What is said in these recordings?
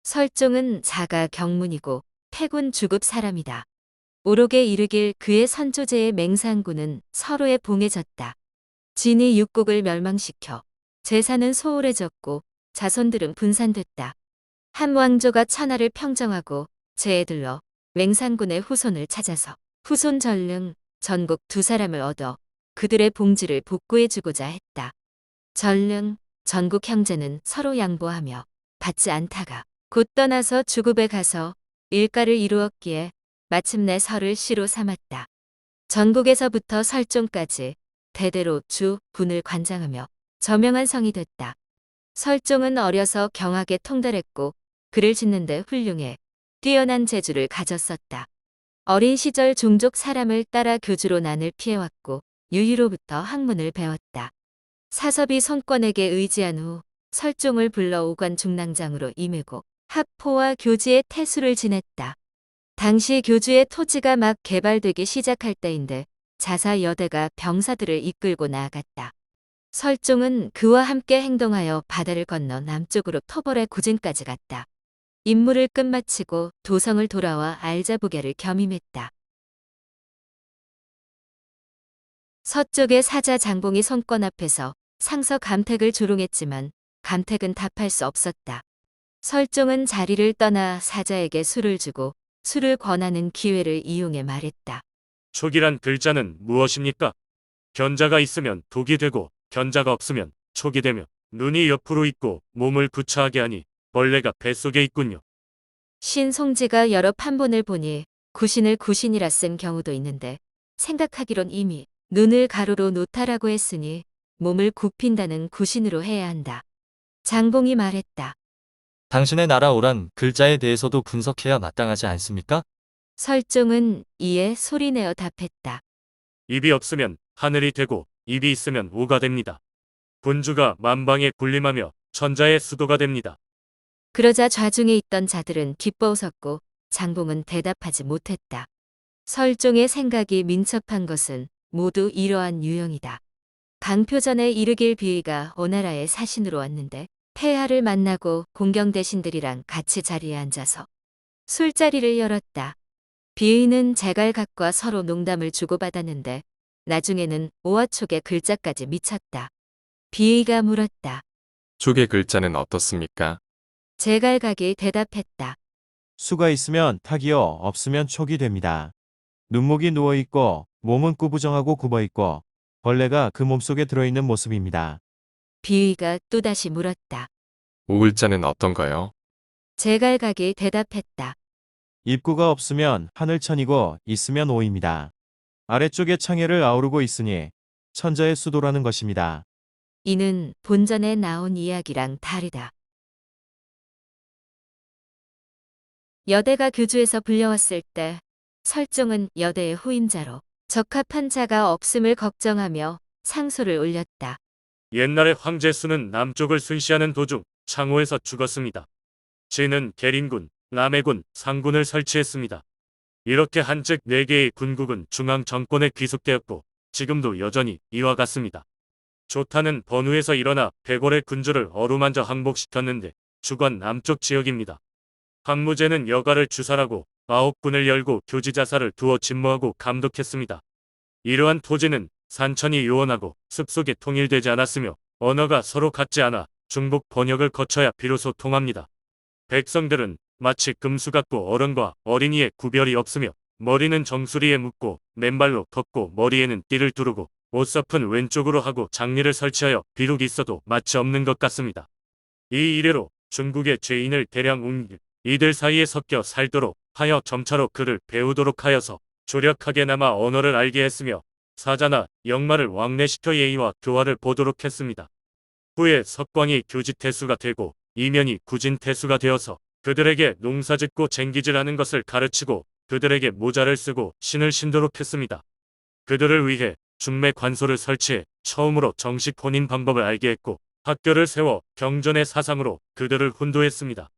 설종은 자가 경문이고 패군 주급 사람이다. 오록에 이르길 그의 선조제의 맹상군은 서로에 봉해졌다. 진이 육국을 멸망시켜 재산은 소홀해졌고 자손들은 분산됐다. 한 왕조가 천하를 평정하고 재에 들러 맹상군의 후손을 찾아서 후손 전릉, 전국 두 사람을 얻어 그들의 봉지를 복구해주고자 했다. 전릉, 전국 형제는 서로 양보하며 받지 않다가 곧 떠나서 주급에 가서 일가를 이루었기에 마침내 설을 시로 삼았다. 전국에서부터 설종까지 대대로 주, 군을 관장하며 저명한 성이 됐다. 설종은 어려서 경하게 통달했고 글을 짓는데 훌륭해 뛰어난 재주를 가졌었다. 어린 시절 종족 사람을 따라 교주로 난을 피해왔고 유희로부터 학문을 배웠다. 사섭이 손권에게 의지한 후 설종을 불러 오관 중랑장으로 임하고 학포와 교지의 태수를 지냈다. 당시 교주의 토지가 막 개발되기 시작할 때인데 자사 여대가 병사들을 이끌고 나아갔다. 설종은 그와 함께 행동하여 바다를 건너 남쪽으로 토벌의 고진까지 갔다. 임무를 끝마치고 도성을 돌아와 알자부계를 겸임했다. 서쪽의 사자 장봉이 손권 앞에서 상서 감택을 조롱했지만 감택은 답할 수 없었다. 설종은 자리를 떠나 사자에게 술을 주고 술을 권하는 기회를 이용해 말했다. 촉이란 글자는 무엇입니까? 견자가 있으면 독이 되고 견자가 없으면 촉이 되며 눈이 옆으로 있고 몸을 구차하게 하니 벌레가 뱃속에 있군요. 신송지가 여러 판본을 보니 구신을 구신이라 쓴 경우도 있는데 생각하기론 이미 눈을 가로로 놓다라고 했으니 몸을 굽힌다는 구신으로 해야 한다. 장봉이 말했다. 당신의 나라 오란 글자에 대해서도 분석해야 마땅하지 않습니까? 설종은 이에 소리내어 답했다. 입이 없으면 하늘이 되고 입이 있으면 우가 됩니다. 군주가 만방에 군림하며 천자의 수도가 됩니다. 그러자 좌중에 있던 자들은 기뻐 웃었고 장봉은 대답하지 못했다. 설종의 생각이 민첩한 것은 모두 이러한 유형이다. 방표전에 이르길 비위가 오나라의 사신으로 왔는데 폐하를 만나고 공경 대신들이랑 같이 자리에 앉아서 술자리를 열었다. 비위는 제갈각과 서로 농담을 주고받았는데 나중에는 오화촉의 글자까지 미쳤다. 비위가 물었다. 촉의 글자는 어떻습니까? 제갈각이 대답했다. 수가 있으면 탁이요, 없으면 촉이 됩니다. 눈목이 누워있고 몸은 꾸부정하고 굽어있고 벌레가 그 몸속에 들어있는 모습입니다. 비위가 또다시 물었다. 오글자는 어떤가요? 제갈각이 대답했다. 입구가 없으면 하늘천이고 있으면 오입니다. 아래쪽에 창해를 아우르고 있으니 천자의 수도라는 것입니다. 이는 본전에 나온 이야기랑 다르다. 여대가 교주에서 불려왔을 때 설종은 여대의 후임자로 적합한 자가 없음을 걱정하며 상소를 올렸다. 옛날에 황제수는 남쪽을 순시하는 도중 창호에서 죽었습니다. 진은 계린군, 남해군, 상군을 설치했습니다. 이렇게 한즉 4개의 군국은 중앙 정권에 귀속되었고 지금도 여전히 이와 같습니다. 조타는 번우에서 일어나 백월의 군주를 어루만져 항복시켰는데 주관 남쪽 지역입니다. 황무제는 여가를 주살하고 9군을 열고 교지자사를 두어 진모하고 감독했습니다. 이러한 토지는 산천이 요원하고 습속에 통일되지 않았으며 언어가 서로 같지 않아 중복 번역을 거쳐야 비로소 통합니다. 백성들은 마치 금수 같고 어른과 어린이의 구별이 없으며 머리는 정수리에 묶고 맨발로 걷고 머리에는 띠를 두르고 옷서픈 왼쪽으로 하고 장리를 설치하여 비록 있어도 마치 없는 것 같습니다. 이 이래로 중국의 죄인을 대량 옮겨 이들 사이에 섞여 살도록 하여 점차로 그를 배우도록 하여서 조력하게나마 언어를 알게 했으며 사자나 영마를 왕래시켜 예의와 교화를 보도록 했습니다. 후에 석광이 교지태수가 되고 이면이 구진태수가 되어서 그들에게 농사짓고 쟁기질하는 것을 가르치고 그들에게 모자를 쓰고 신을 신도록 했습니다. 그들을 위해 중매 관소를 설치해 처음으로 정식 혼인 방법을 알게 했고 학교를 세워 경전의 사상으로 그들을 훈도했습니다.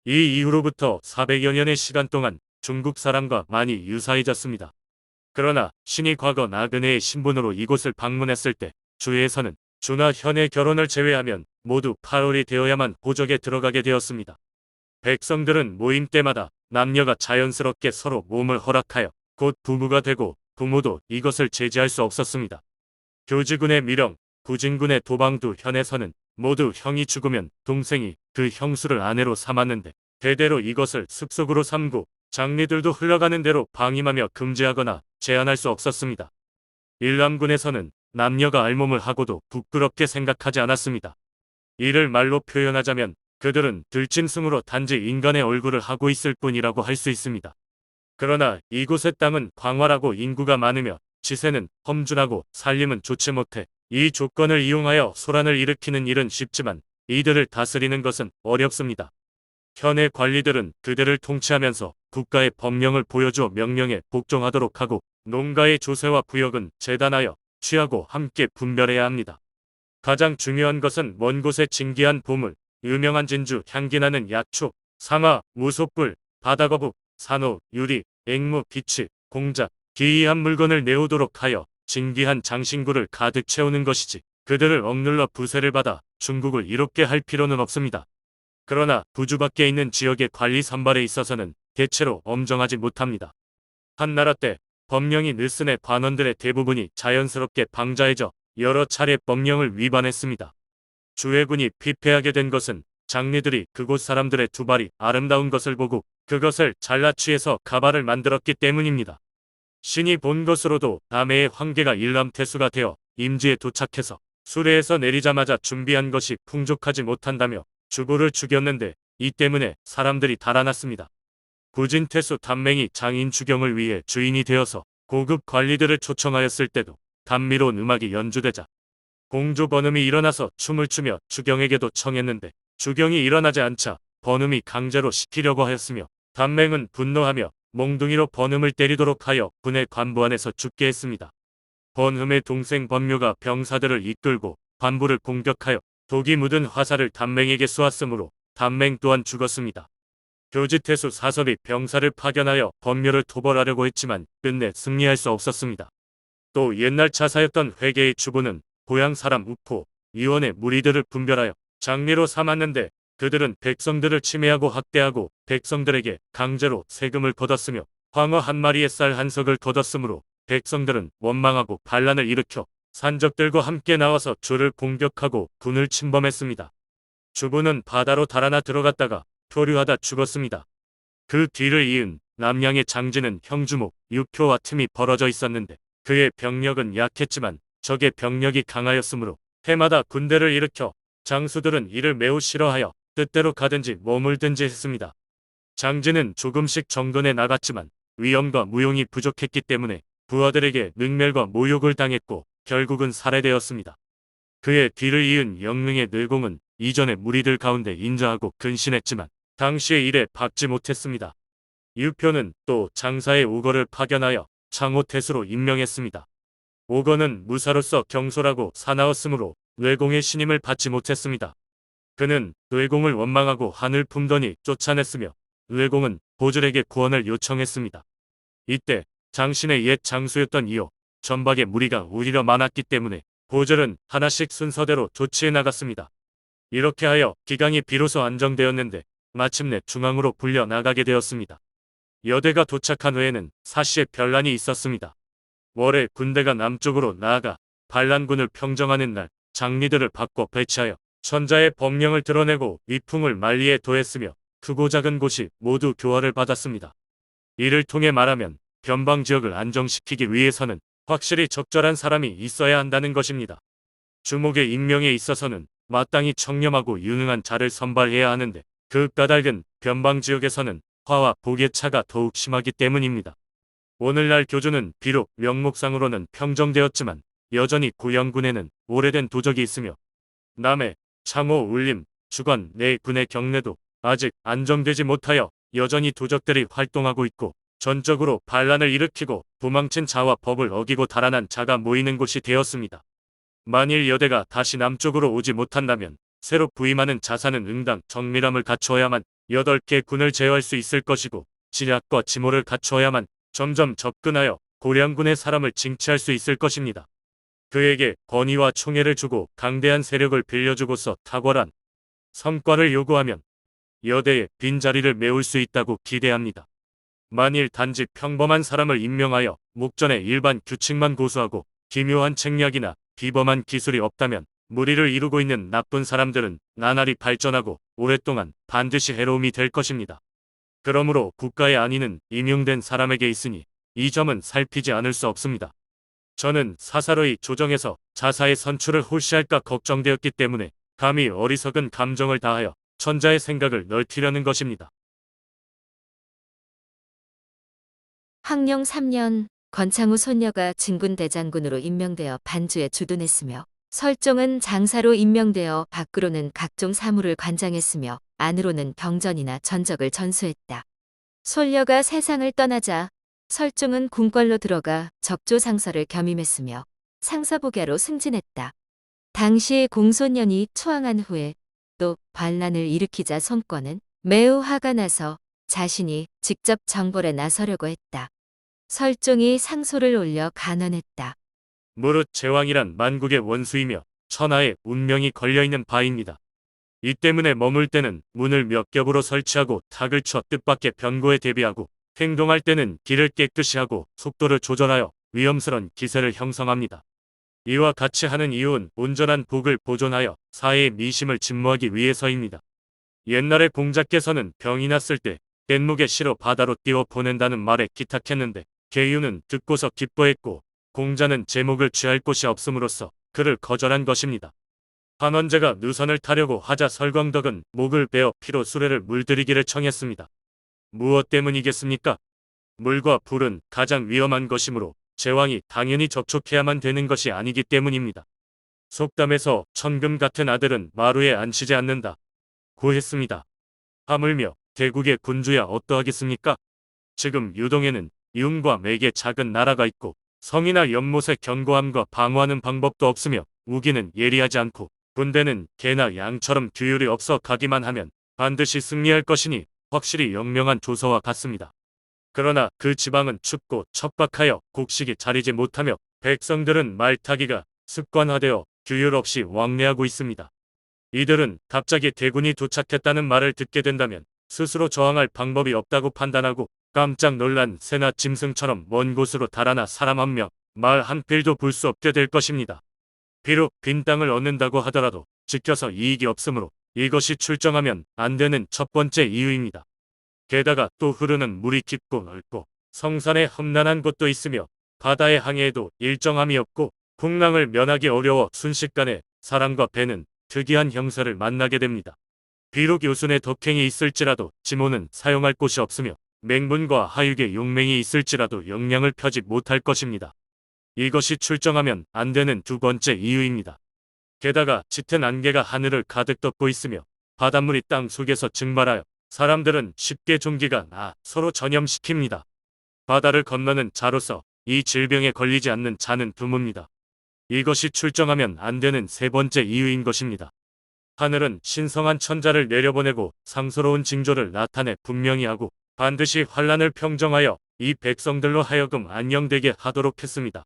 이 이후로부터 400여 년의 시간 동안 중국 사람과 많이 유사해졌습니다. 그러나 신이 과거 나그네의 신분으로 이곳을 방문했을 때 주에서는 주나 현의 결혼을 제외하면 모두 8월이 되어야만 호적에 들어가게 되었습니다. 백성들은 모임 때마다 남녀가 자연스럽게 서로 몸을 허락하여 곧 부부가 되고 부모도 이것을 제지할 수 없었습니다. 교지군의 미령, 구진군의 도방두 현에서는 모두 형이 죽으면 동생이 그 형수를 아내로 삼았는데 대대로 이것을 습속으로 삼고 장리들도 흘러가는 대로 방임하며 금지하거나 제한할 수 없었습니다. 일남군에서는 남녀가 알몸을 하고도 부끄럽게 생각하지 않았습니다. 이를 말로 표현하자면 그들은 들짐승으로 단지 인간의 얼굴을 하고 있을 뿐이라고 할 수 있습니다. 그러나 이곳의 땅은 광활하고 인구가 많으며 지세는 험준하고 살림은 좋지 못해 이 조건을 이용하여 소란을 일으키는 일은 쉽지만 이들을 다스리는 것은 어렵습니다. 현의 관리들은 그들을 통치하면서 국가의 법령을 보여주어 명령에 복종하도록 하고 농가의 조세와 부역은 재단하여 취하고 함께 분별해야 합니다. 가장 중요한 것은 먼 곳의 진귀한 보물, 유명한 진주, 향기나는 약초, 상아, 무소불, 바다거북, 산호, 유리, 앵무, 비치, 공작, 기이한 물건을 내오도록 하여 진귀한 장신구를 가득 채우는 것이지 그들을 억눌러 부세를 받아 중국을 이롭게 할 필요는 없습니다. 그러나 부주 밖에 있는 지역의 관리 선발에 있어서는 대체로 엄정하지 못합니다. 한나라 때 법령이 느슨해 관원들의 대부분이 자연스럽게 방자해져 여러 차례 법령을 위반했습니다. 주해군이 피폐하게 된 것은 장리들이 그곳 사람들의 두 발이 아름다운 것을 보고 그것을 잘라 취해서 가발을 만들었기 때문입니다. 신이 본 것으로도 남해의 황제가 일남태수가 되어 임지에 도착해서 수레에서 내리자마자 준비한 것이 풍족하지 못한다며 주부를 죽였는데 이 때문에 사람들이 달아났습니다. 구진태수 단맹이 장인 주경을 위해 주인이 되어서 고급 관리들을 초청하였을 때도 감미로운 음악이 연주되자 공조 번음이 일어나서 춤을 추며 주경에게도 청했는데 주경이 일어나지 않자 번음이 강제로 시키려고 하였으며 단맹은 분노하며 몽둥이로 번음을 때리도록 하여 군의 관부 안에서 죽게 했습니다. 번음의 동생 번묘가 병사들을 이끌고 관부를 공격하여 독이 묻은 화살을 단맹에게 쏘았으므로 단맹 또한 죽었습니다. 교지태수 사섭이 병사를 파견하여 번묘를 토벌하려고 했지만 끝내 승리할 수 없었습니다. 또 옛날 차사였던 회계의 주부는 고향 사람 우포, 위원의 무리들을 분별하여 장리로 삼았는데 그들은 백성들을 침해하고 학대하고 백성들에게 강제로 세금을 걷었으며 황어 한 마리에 쌀 한 석을 걷었으므로 백성들은 원망하고 반란을 일으켜 산적들과 함께 나와서 주를 공격하고 군을 침범했습니다. 주부는 바다로 달아나 들어갔다가 표류하다 죽었습니다. 그 뒤를 이은 남양의 장지는 형주목, 유표와 틈이 벌어져 있었는데 그의 병력은 약했지만 적의 병력이 강하였으므로 해마다 군대를 일으켜 장수들은 이를 매우 싫어하여 뜻대로 가든지 머물든지 했습니다. 장지는 조금씩 정근해 나갔지만 위엄과 무용이 부족했기 때문에 부하들에게 능멸과 모욕을 당했고 결국은 살해되었습니다. 그의 뒤를 이은 영릉의 늘공은 이전의 무리들 가운데 인자하고 근신했지만 당시의 일에 받지 못했습니다. 유표는 또 장사의 우거를 파견하여 창호태수로 임명했습니다. 오거는 무사로서 경솔하고 사나웠으므로 뇌공의 신임을 받지 못했습니다. 그는 뇌공을 원망하고 한을 품더니 쫓아냈으며 뇌공은 보절에게 구원을 요청했습니다. 이때 장신의 옛 장수였던 이호, 전박의 무리가 오히려 많았기 때문에 보절은 하나씩 순서대로 조치해 나갔습니다. 이렇게 하여 기강이 비로소 안정되었는데 마침내 중앙으로 불려 나가게 되었습니다. 여대가 도착한 후에는 사시에 변란이 있었습니다. 월에 군대가 남쪽으로 나아가 반란군을 평정하는 날 장리들을 바꿔 배치하여 천자의 법령을 드러내고 위풍을 만리에 도했으며 크고 작은 곳이 모두 교화를 받았습니다. 이를 통해 말하면 변방 지역을 안정시키기 위해서는 확실히 적절한 사람이 있어야 한다는 것입니다. 주목의 임명에 있어서는 마땅히 청렴하고 유능한 자를 선발해야 하는데 그 까닭은 변방 지역에서는 화와 복의 차가 더욱 심하기 때문입니다. 오늘날 교주는 비록 명목상으로는 평정되었지만 여전히 고영군에는 오래된 도적이 있으며 남해, 창호, 울림, 주관 네 군의 경내도 아직 안정되지 못하여 여전히 도적들이 활동하고 있고 전적으로 반란을 일으키고 도망친 자와 법을 어기고 달아난 자가 모이는 곳이 되었습니다. 만일 여대가 다시 남쪽으로 오지 못한다면 새로 부임하는 자사는 응당 정밀함을 갖추어야만 8개 군을 제어할 수 있을 것이고 지략과 지모를 갖추어야만 점점 접근하여 고량군의 사람을 징치할 수 있을 것입니다. 그에게 권위와 총애를 주고 강대한 세력을 빌려주고서 탁월한 성과를 요구하면 여대의 빈자리를 메울 수 있다고 기대합니다. 만일 단지 평범한 사람을 임명하여 목전에 일반 규칙만 고수하고 기묘한 책략이나 비범한 기술이 없다면 무리를 이루고 있는 나쁜 사람들은 나날이 발전하고 오랫동안 반드시 해로움이 될 것입니다. 그러므로 국가의 안위는 임용된 사람에게 있으니 이 점은 살피지 않을 수 없습니다. 저는 사사로이 조정해서 자사의 선출을 홀시할까 걱정되었기 때문에 감히 어리석은 감정을 다하여 천자의 생각을 넓히려는 것입니다. 황룡 3년 건창후 손녀가 진군대장군으로 임명되어 반주에 주둔했으며 설종은 장사로 임명되어 밖으로는 각종 사무를 관장했으며 안으로는 병전이나 전적을 전수했다. 손녀가 세상을 떠나자 설종은 궁궐로 들어가 적조상서를 겸임했으며 상서부갸로 승진했다. 당시 공손년이 추앙한 후에 또 반란을 일으키자 손권은 매우 화가 나서 자신이 직접 정벌에 나서려고 했다. 설종이 상소를 올려 간언했다. 무릇 제왕이란 만국의 원수이며 천하의 운명이 걸려있는 바입니다. 이 때문에 머물 때는 문을 몇 겹으로 설치하고 탁을 쳐 뜻밖의 변고에 대비하고 행동할 때는 길을 깨끗이 하고 속도를 조절하여 위험스런 기세를 형성합니다. 이와 같이 하는 이유는 온전한 복을 보존하여 사회의 미심을 진모하기 위해서입니다. 옛날에 공자께서는 병이 났을 때 뗏목에 실어 바다로 띄워 보낸다는 말에 기탁했는데 계유는 듣고서 기뻐했고 공자는 제목을 취할 곳이 없음으로써 그를 거절한 것입니다. 한원제가 누선을 타려고 하자 설광덕은 목을 베어 피로 수레를 물들이기를 청했습니다. 무엇 때문이겠습니까? 물과 불은 가장 위험한 것이므로 제왕이 당연히 접촉해야만 되는 것이 아니기 때문입니다. 속담에서 천금 같은 아들은 마루에 앉히지 않는다 고 했습니다. 하물며 대국의 군주야 어떠하겠습니까? 지금 유동에는 이음과 맥의 작은 나라가 있고 성이나 연못의 견고함과 방어하는 방법도 없으며 우기는 예리하지 않고 군대는 개나 양처럼 규율이 없어 가기만 하면 반드시 승리할 것이니 확실히 영명한 조서와 같습니다. 그러나 그 지방은 춥고 척박하여 곡식이 자리지 못하며 백성들은 말타기가 습관화되어 규율 없이 왕래하고 있습니다. 이들은 갑자기 대군이 도착했다는 말을 듣게 된다면 스스로 저항할 방법이 없다고 판단하고 깜짝 놀란 새나 짐승처럼 먼 곳으로 달아나 사람 한 명, 말 한 필도 볼 수 없게 될 것입니다. 비록 빈 땅을 얻는다고 하더라도 지켜서 이익이 없으므로 이것이 출정하면 안 되는 첫 번째 이유입니다. 게다가 또 흐르는 물이 깊고 넓고 성산에 험난한 곳도 있으며 바다의 항해에도 일정함이 없고 풍랑을 면하기 어려워 순식간에 사람과 배는 특이한 형사를 만나게 됩니다. 비록 요순의 덕행이 있을지라도 지모는 사용할 곳이 없으며 맹문과 하육의 용맹이 있을지라도 역량을 펴지 못할 것입니다. 이것이 출정하면 안 되는 두 번째 이유입니다. 게다가 짙은 안개가 하늘을 가득 덮고 있으며 바닷물이 땅 속에서 증발하여 사람들은 쉽게 종기가 나 서로 전염시킵니다. 바다를 건너는 자로서 이 질병에 걸리지 않는 자는 드뭅니다. 이것이 출정하면 안 되는 세 번째 이유인 것입니다. 하늘은 신성한 천자를 내려보내고 상스러운 징조를 나타내 분명히 하고 반드시 환란을 평정하여 이 백성들로 하여금 안녕되게 하도록 했습니다.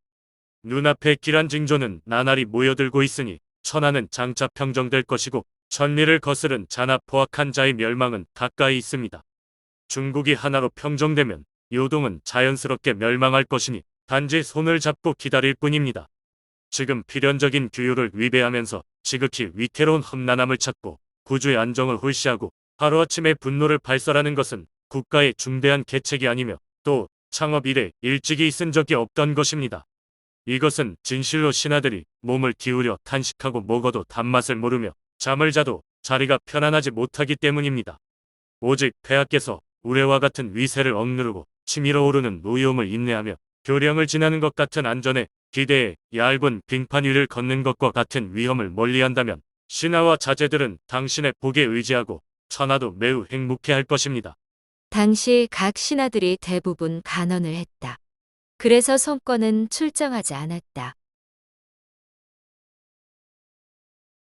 눈앞에 길한 징조는 나날이 모여들고 있으니 천하는 장차 평정될 것이고 천리를 거스른 자나 포악한 자의 멸망은 가까이 있습니다. 중국이 하나로 평정되면 요동은 자연스럽게 멸망할 것이니 단지 손을 잡고 기다릴 뿐입니다. 지금 필연적인 규율을 위배하면서 지극히 위태로운 험난함을 찾고 구주의 안정을 홀시하고 하루아침에 분노를 발설하는 것은 국가의 중대한 계책이 아니며 또 창업 이래 일찍이 있은 적이 없던 것입니다. 이것은 진실로 신하들이 몸을 기울여 탄식하고 먹어도 단맛을 모르며 잠을 자도 자리가 편안하지 못하기 때문입니다. 오직 폐하께서 우레와 같은 위세를 억누르고 치밀어 오르는 노여움을 인내하며 교량을 지나는 것 같은 안전에 기대에 얇은 빙판 위를 걷는 것과 같은 위험을 멀리한다면 신하와 자제들은 당신의 복에 의지하고 천하도 매우 행복해할 것입니다. 당시 각 신하들이 대부분 간언을 했다. 그래서 손권은 출정하지 않았다.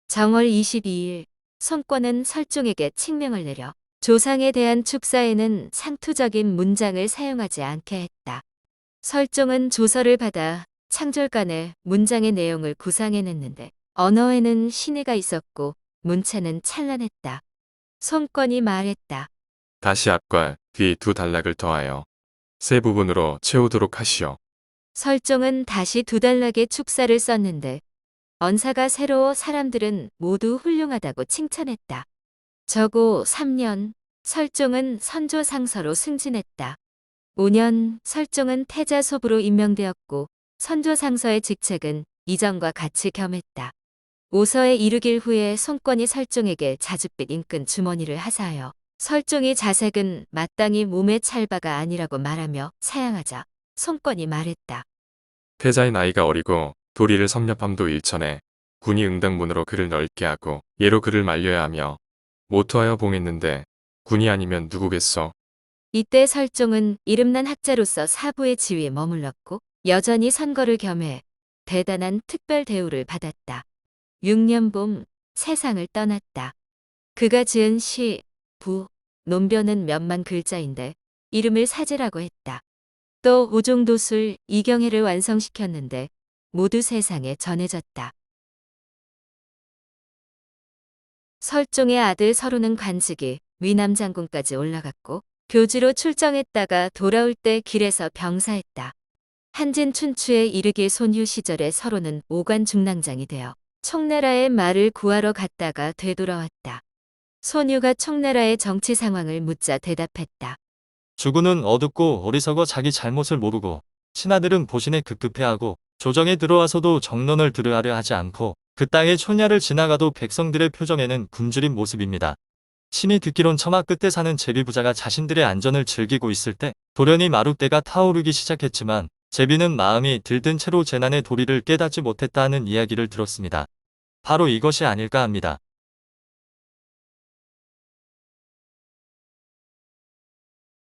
정월 22일 손권은 설종에게 칙명을 내려 조상에 대한 축사에는 상투적인 문장을 사용하지 않게 했다. 설종은 조서를 받아 창졸간에 문장의 내용을 구상해냈는데 언어에는 신의가 있었고 문체는 찬란했다. 손권이 말했다. 다시 앞과 뒤 두 단락을 더하여 세 부분으로 채우도록 하시오. 설종은 다시 두 단락의 축사를 썼는데 언사가 새로워 사람들은 모두 훌륭하다고 칭찬했다. 저고 3년, 설종은 선조상서로 승진했다. 5년, 설종은 태자소부로 임명되었고 선조상서의 직책은 이전과 같이 겸했다. 오서에 이르길 후에 손권이 설종에게 자줏빛 인근 주머니를 하사하여 설종이 자색은 마땅히 몸의 찰바가 아니라고 말하며 사양하자 손권이 말했다. 태자의 나이가 어리고 도리를 섭렵함도 일천에 군이 응당문으로 그를 넓게 하고 예로 그를 말려야 하며 모토하여 봉했는데 군이 아니면 누구겠소? 이때 설종은 이름난 학자로서 사부의 지위에 머물렀고 여전히 선거를 겸해 대단한 특별 대우를 받았다. 6년 봄 세상을 떠났다. 그가 지은 시, 부, 논변은 몇만 글자인데 이름을 사제라고 했다. 또 오종도술, 이경해를 완성시켰는데 모두 세상에 전해졌다. 설종의 아들 서로는 관직이 위남장군까지 올라갔고 교주로 출정했다가 돌아올 때 길에서 병사했다. 한진 춘추에 이르기 손휴 시절에 서로는 오관 중랑장이 되어 청나라의 말을 구하러 갔다가 되돌아왔다. 손휴가 청나라의 정치 상황을 묻자 대답했다. 주군은 어둡고 어리석어 자기 잘못을 모르고 신하들은 보신에 급급해하고 조정에 들어와서도 정론을 들으하려 하지 않고 그 땅의 촌야를 지나가도 백성들의 표정에는 굶주린 모습입니다. 신이 듣기론 처마 끝에 사는 제비부자가 자신들의 안전을 즐기고 있을 때 돌연히 마룻대가 타오르기 시작했지만 제비는 마음이 들뜬 채로 재난의 도리를 깨닫지 못했다 하는 이야기를 들었습니다. 바로 이것이 아닐까 합니다.